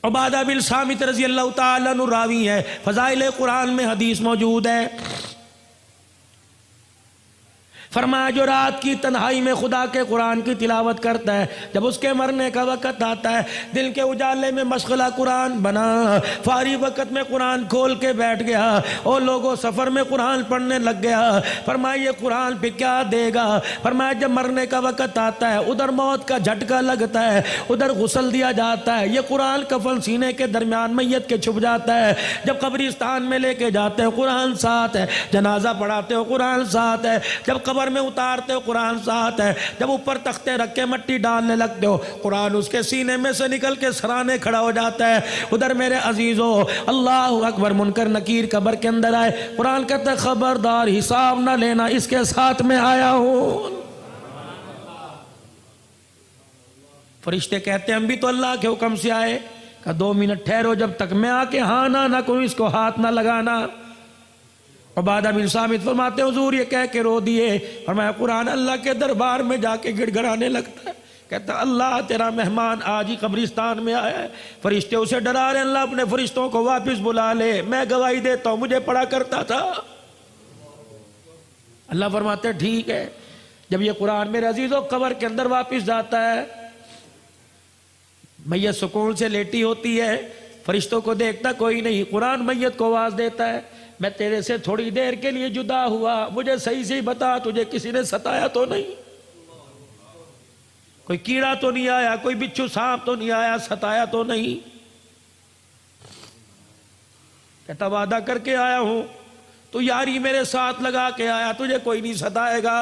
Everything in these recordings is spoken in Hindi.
उबादा बिन सामित रजी अल्लाह ताला अन्हु रावी है, फज़ाइल कुरान में हदीस मौजूद है। फरमाया जो रात की तन्हाई में खुदा के कुरान की तिलावत करता है, जब उसके मरने का वक़्त आता है, दिल के उजाले में मशग़ला कुरान बना, फारी वक़्त में कुरान खोल के बैठ गया और लोगों सफ़र में कुरान पढ़ने लग गया। फरमाया ये कुरान पे क्या देगा? फरमाया जब मरने का वक़्त आता है, उधर मौत का झटका लगता है, उधर गुस्ल दिया जाता है, ये कुरान कफन सीने के दरमियान मैयत के छुप जाता है। जब कब्रिस्तान में लेके जाते हो कुरान साथ है, जनाजा पढ़ाते हो कुरान साथ है, जब कब्र में उतारते हो कुरान साथ है, जब ऊपर तख्ते रख के मट्टी डालने लगते हो कुरान उसके सीने में से निकल के सराने खड़ा हो जाता है। उधर मेरे अजीजों, अल्लाह अकबर, मुनकर नकीर कब्र के अंदर आए, कुरान कहता खबरदार हिसाब ना लेना, इसके साथ में आया हूं। फरिश्ते कहते हैं हम भी तो अल्लाह के हुक्म से आए। कहा 2 मिनट ठहरो, जब तक मैं आके हाँ ना करूं इसको हाथ ना लगाना। उबादा बिन सामित फरमाते हुजूर ये कह के रो दिए, और मैं कुरान अल्लाह के दरबार में जाके गिड़गिड़ाने लगता है। कहता अल्लाह तेरा मेहमान आज ही कब्रिस्तान में आया है। फरिश्ते उसे डरा रहे, अल्लाह अपने फरिश्तों को वापस बुला ले, मैं गवाही देता हूं मुझे पढ़ा करता था। अल्लाह फरमाते ठीक है। जब ये कुरान मेरे अजीजों कब्र के अंदर वापस जाता है, मैयत सुकून से लेटी होती है, फरिश्तों को देखता कोई नहीं, कुरान मैयत को आवाज देता है, मैं तेरे से थोड़ी देर के लिए जुदा हुआ, मुझे सही से बता तुझे किसी ने सताया तो नहीं, कोई कीड़ा तो नहीं आया, कोई बिच्छू सांप तो नहीं आया, सताया तो नहीं? कहता वादा करके आया हूं, तू यारी मेरे साथ लगा के आया, तुझे कोई नहीं सताएगा।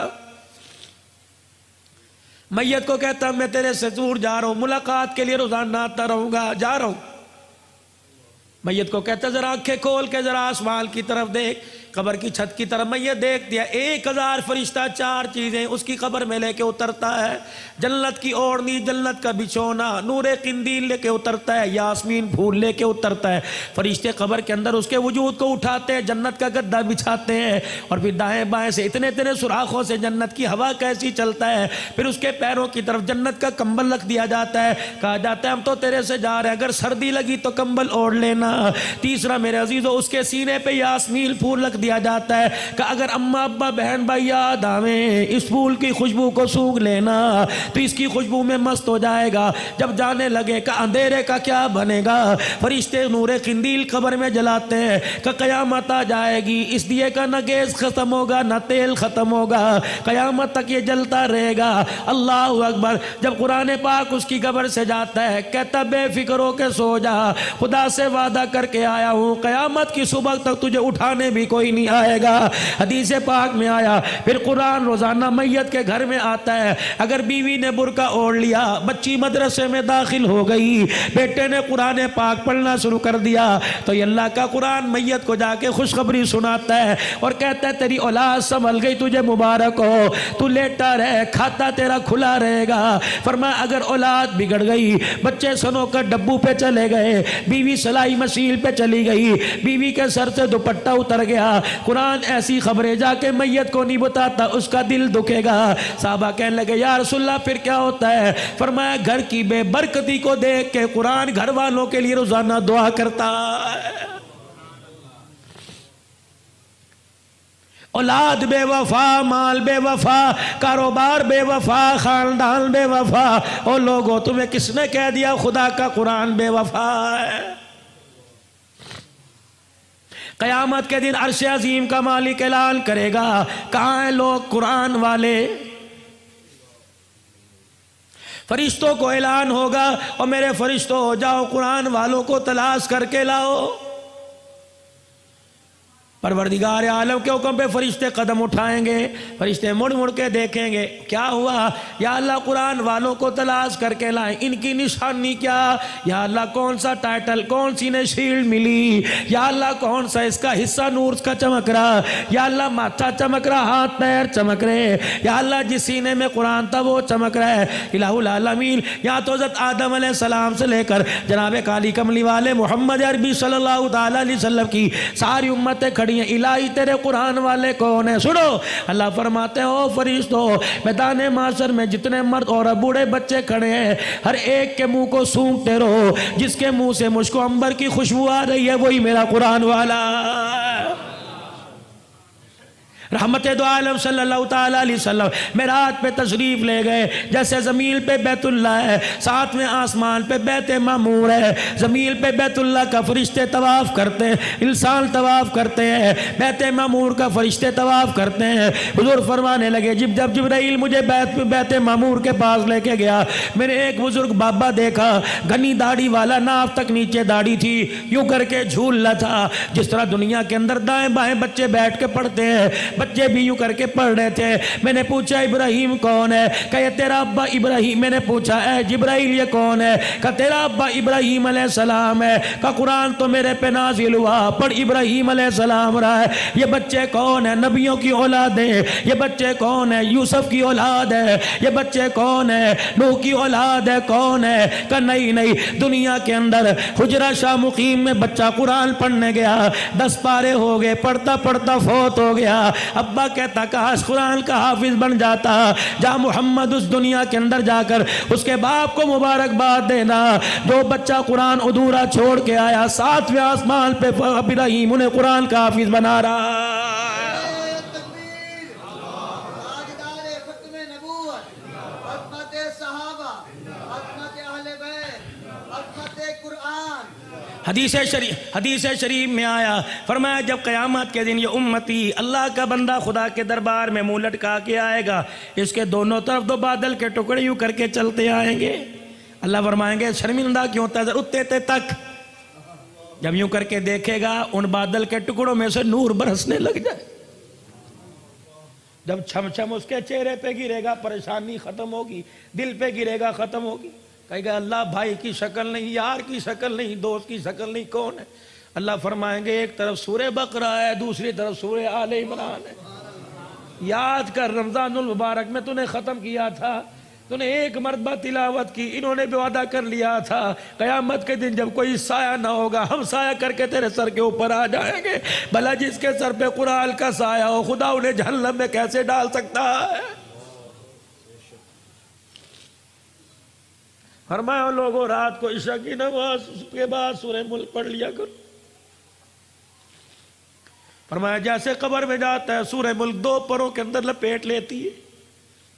मैयत को कहता मैं तेरे से दूर जा रहा हूं, मुलाकात के लिए रोजाना आता रहूंगा, जा रहा हूं। मैयत को कहता जरा आंखें खोल के जरा आसमान की तरफ देख, कब्र की छत की तरफ। मैयत देख दिया, 1000 फरिश्ता 4 चीजें उसकी कब्र में लेके उतरता है। जन्नत की ओढ़नी, जन्नत का बिछोना, नूरे किंदील लेके उतरता है, यास्मीन फूल लेके उतरता है। फरिश्ते कब्र के अंदर उसके वजूद को उठाते हैं, जन्नत का गद्दा बिछाते हैं, और फिर दाएं बाएं से इतने इतने सुराखों से जन्नत की हवा कैसी चलता है। फिर उसके पैरों की तरफ जन्नत का कंबल रख दिया जाता है, कहा जाता है हम तो तेरे से जा रहे हैं, अगर सर्दी लगी तो कंबल ओढ़ लेना। तीसरा मेरे अजीजों, उसके सीने पे यास्मीन फूल रख दिया जाता है कि अगर अम्मा अब्बा बहन भाई याद आवे, इस फूल की खुशबू को सूंघ लेना तो इसकी खुशबू में मस्त हो जाएगा। जब जाने लगे कि अंधेरे का क्या बनेगा, फरिश्ते नूरे किंदील कब्र में जलाते हैं कि कयामत आ जाएगी, इस दिए का न गैस खत्म होगा न तेल खत्म होगा, कयामत तक ये जलता रहेगा। अल्लाह अकबर। जब कुरान पाक उसकी कब्र से जाता है, कहता बेफिक्र होके सो जा, खुदा से वादा करके आया हूं कयामत की सुबह तक तुझे उठाने भी कोई नहीं आएगा। हदीस पाक में आया, फिर कुरान रोजाना मैयत के घर में आता है। अगर बीवी ने बुर्का ओढ़ लिया, बच्ची मदरसे में दाखिल हो गई, बेटे ने कुरान पाक पढ़ना शुरू कर दिया, तो ये अल्लाह का कुरान मैयत को जाके खुशखबरी सुनाता है और कहता है तेरी औलाद संभल गई, तुझे मुबारक हो, तू लेटा रहे, खाता तेरा खुला रहेगा। फरमाया अगर औलाद बिगड़ गई, बच्चे सनोकर डब्बू पे चले गए, बीवी सलाई मशीन पे चली गई, बीवी के सर से दुपट्टा उतर गया, कुरान ऐसी खबरें जाके मैयत को नहीं बताता, उसका दिल दुखेगा। साहबा कहने लगे या रसूलल्लाह फिर क्या होता है? फरमाया घर की बेबरकती को देख के कुरान घर वालों के लिए रोजाना दुआ करता है। औलाद बेवफा, माल बेवफा, कारोबार बेवफा, खानदान बेवफा, और लोगों तुम्हें किसने कह दिया खुदा का कुरान बेवफा है? कयामत के दिन अर्श अजीम का मालिक ऐलान करेगा, कहाँ हैं लोग कुरान वाले? फरिश्तों को ऐलान होगा और मेरे फरिश्तों जाओ कुरान वालों को तलाश करके लाओ। परवरदिगार आलम के हुक्म पे फरिश्ते कदम उठाएंगे, फरिश्ते मुड़ मुड़ के देखेंगे क्या हुआ, या अल्लाह कुरान वालों को तलाश करके लाए, इनकी निशानी क्या, या अल्लाह कौन सा टाइटल, कौन सी ने शील्ड मिली, या अल्लाह कौन सा इसका हिस्सा नूर का चमक रहा, या अल्लाह माथा चमक रहा, हाथ पैर चमक रहे, या अल्लाह जिस सीने में कुरान था वो चमक रहा है। इलाहुल आलमीन, यहाँ तो हज़रत आदम अलैहिस्सलाम से लेकर जनाब काली कमली वाले मोहम्मद अरबी सल्लल्लाहु अलैहि वसल्लम की सारी उम्मतें खड़ी खड़ी हैं, इलाही तेरे कुरान वाले कौन है? सुनो, अल्लाह फरमाते हैं ओ फरिश्तों, मैदान माशर में जितने मर्द और बूढ़े बच्चे खड़े हैं, हर एक के मुंह को सूंघते रहो, जिसके मुंह से मुझको अंबर की खुशबू आ रही है वही मेरा कुरान वाला। रहमत दो आलम सल्लल्लाहु ताला अलैहि वसल्लम मेराज पे तशरीफ ले गए। जैसे ज़मीन पे बैतुल्लाह है, साथ में आसमान पे बैत मामूर है। ज़मीन पे बैतुल्लाह का फरिश्ते तवाफ़ करते हैं, इंसान तवाफ़ करते हैं, बैत मामूर का फरिश्ते तवाफ़ करते हैं। हुज़ूर फरमाने लगे, जब जिब्राइल मुझे बैत मामूर के पास लेके गया, मैंने एक बुजुर्ग बाबा देखा, घनी दाढ़ी वाला, नाफ तक नीचे दाढ़ी थी, यूं करके झूल रहा था। जिस तरह दुनिया के अंदर दाएं बाएं बच्चे बैठ के पढ़ते हैं, बच्चे भी यूं करके पढ़ रहे थे। मैंने पूछा इब्राहिम कौन है? कहे तेरा अब्बा इब्राहिम। मैंने पूछा ऐ जिब्राइल ये कौन है? कहा तेरा अब्बा इब्राहिम अलैहिस्सलाम है। का कुरान तो मेरे पे नाजिल हुआ, पढ़ इब्राहिम अलैहिस्सलाम रहा है। ये बच्चे कौन है? नबियों की औलाद है। ये बच्चे कौन है? यूसुफ की औलाद है। ये बच्चे कौन है? नूह की औलाद है। कौन है? का नहीं नहीं, दुनिया के अंदर हुजरा शाह मुकीम में बच्चा कुरान पढ़ने गया, 10 पारे हो गए, पढ़ता पढ़ता फौत हो गया। अब्बा कहता काश कुरान का हाफिज बन जाता। जा मोहम्मद उस दुनिया के अंदर जाकर उसके बाप को मुबारकबाद देना, जो बच्चा कुरान अधूरा छोड़ के आया, 7वें आसमान पे इब्राहिम उन्हें कुरान का हाफिज बना रहा। हदीस शरीफ में आया, फरमाया जब क़यामत के दिन ये उम्मती अल्लाह का बंदा खुदा के दरबार में मुंह लटका के आएगा, इसके दोनों तरफ 2 बादल के टुकड़े यूं करके चलते आएंगे। अल्लाह फरमाएंगे शर्मिंदा क्यों होता उतने तक। जब यूं करके देखेगा उन बादल के टुकड़ों में से नूर बरसने लग जाए। जब छम छम उसके चेहरे पे गिरेगा परेशानी खत्म होगी, दिल पे गिरेगा खत्म होगी। कहेगा अल्लाह भाई की शक्ल नहीं, यार की शक्ल नहीं, दोस्त की शक्ल नहीं, कौन है? अल्लाह फरमाएंगे एक तरफ सूरे बकरा है, दूसरी तरफ सूरे आले इमरान है। याद कर रमजानुल मुबारक में तूने ख़त्म किया था, तूने एक मरतबा तिलावत की, इन्होंने भी वादा कर लिया था क़यामत के दिन जब कोई साया ना होगा, हम साया करके तेरे सर के ऊपर आ जाएंगे। भला जिसके सर पे कुरान का साया हो, खुदा उन्हें जहन्नम में कैसे डाल सकता है? फरमाया लोगों रात को इशा की नमाज के बाद सूरह मुल्क पढ़ लिया करो। फरमाया जैसे कब्र में जाता है सूरह मुल्क 2 परों के अंदर लपेट लेती है,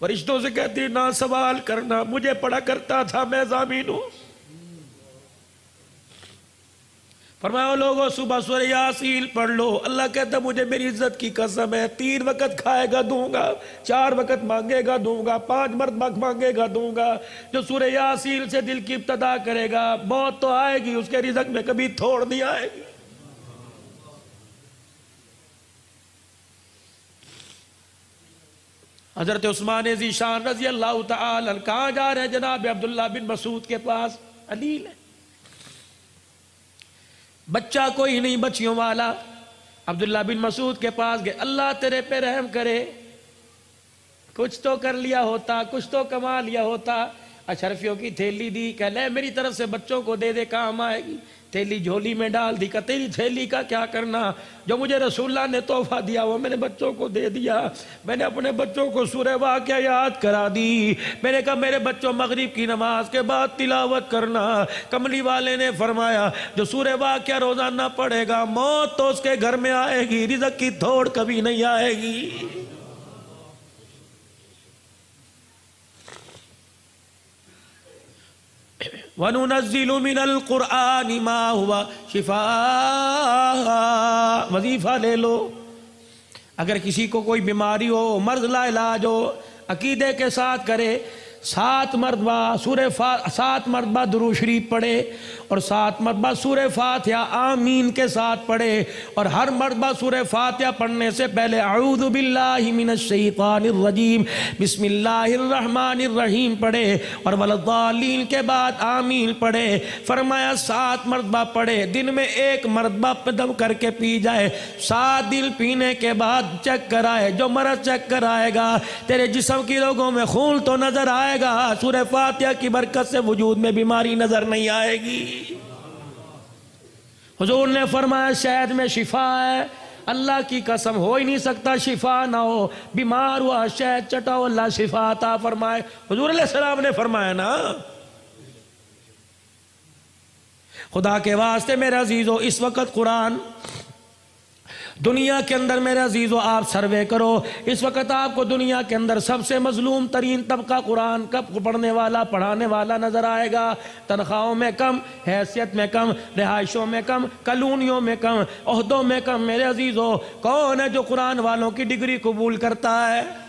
फरिश्तों से कहती है ना सवाल करना, मुझे पढ़ा करता था, मैं ज़ामीन हूं। फरमाया लोगों सुबह सूरह यासीन पढ़ लो। अल्लाह कहता मुझे मेरी इज्जत की कसम है, 3 वक़्त खाएगा दूंगा, 4 वक़्त मांगेगा दूंगा, 5 मरतबा मांगेगा दूंगा। जो सूरह यासीन से दिल की इब्तदा करेगा, मौत तो आएगी, उसके रिज़्क़ में कभी थोड़ नहीं आएगी। हजरत उस्मान ज़ीशान रज़ी अल्लाह तआला अन्हु कहाँ जा रहे हैं? जनाब अब्दुल्ला बिन मसूद के पास। अलील है, बच्चा कोई नहीं, बच्चियों वाला। अब्दुल्ला बिन मसूद के पास गए, अल्लाह तेरे पे रहम करे, कुछ तो कर लिया होता, कुछ तो कमा लिया होता। अशरफियों की थैली दी, कह ले मेरी तरफ से बच्चों को दे दे, काम आएगी। थैली झोली में डाल दी, कहा तेरी थैली का क्या करना, जो मुझे रसूलुल्लाह ने तोहफा दिया वो मैंने बच्चों को दे दिया। मैंने अपने बच्चों को सूरह वाक़िया याद करा दी। मैंने कहा मेरे बच्चों मगरिब की नमाज के बाद तिलावत करना। कमली वाले ने फरमाया जो सूरह वाक़िया रोजाना पढ़ेगा, मौत तो उसके घर में आएगी, रिज़्क़ की थोड़ कभी नहीं आएगी। वनुनज़्ज़िलु मिनल क़ुरआनि मा हुवा शिफ़ा। वजीफ़ा ले लो, अगर किसी को कोई बीमारी हो, मर्ज़ ला इलाज हो, अकीदे के साथ करे, 7 मरतबा दुरूद शरीफ पढ़े और 7 मरतबा सूरह फातिहा आमीन के साथ पढ़े। और हर मरतबा सूरह फातिहा पढ़ने से पहले अऊज़ु बिल्लाहि मिनश शैतानिर रजीम बिस्मिल्लाहिर रहमानिर रहीम पढ़े और वलद्दालीन के बाद आमीन पढ़े। फरमाया 7 मरतबा पढ़े, दिन में 1 मरतबा दम करके पी जाए। 7 दिन पीने के बाद चेक कराए, जो मरज चेक कराएगा तेरे जिस्म की लोगों में खून तो नजर आएगा, सूरह फातिहा की बरकत से वजूद में बीमारी नजर नहीं आएगी। हुजूर ने फरमाया शहद में शिफा है, अल्लाह की कसम हो ही नहीं सकता शिफा ना हो। बीमार हुआ शहद चटाओ अल्लाह शिफा अता फरमाए। हुजूर अलैहिस्सलाम ने फरमाया ना। खुदा के वास्ते मेरे अजीजों, इस वक्त कुरान दुनिया के अंदर मेरे अजीजों आप सर्वे करो, इस वक्त आपको दुनिया के अंदर सबसे मजलूम तरीन तबका कुरान कब पढ़ने वाला पढ़ाने वाला नजर आएगा। तनख्वाहों में कम, हैसियत में कम, रिहाइशों में कम, कॉलोनियों में कम, ओहदों में कम। मेरे अजीजों, कौन है जो कुरान वालों की डिग्री कबूल करता है?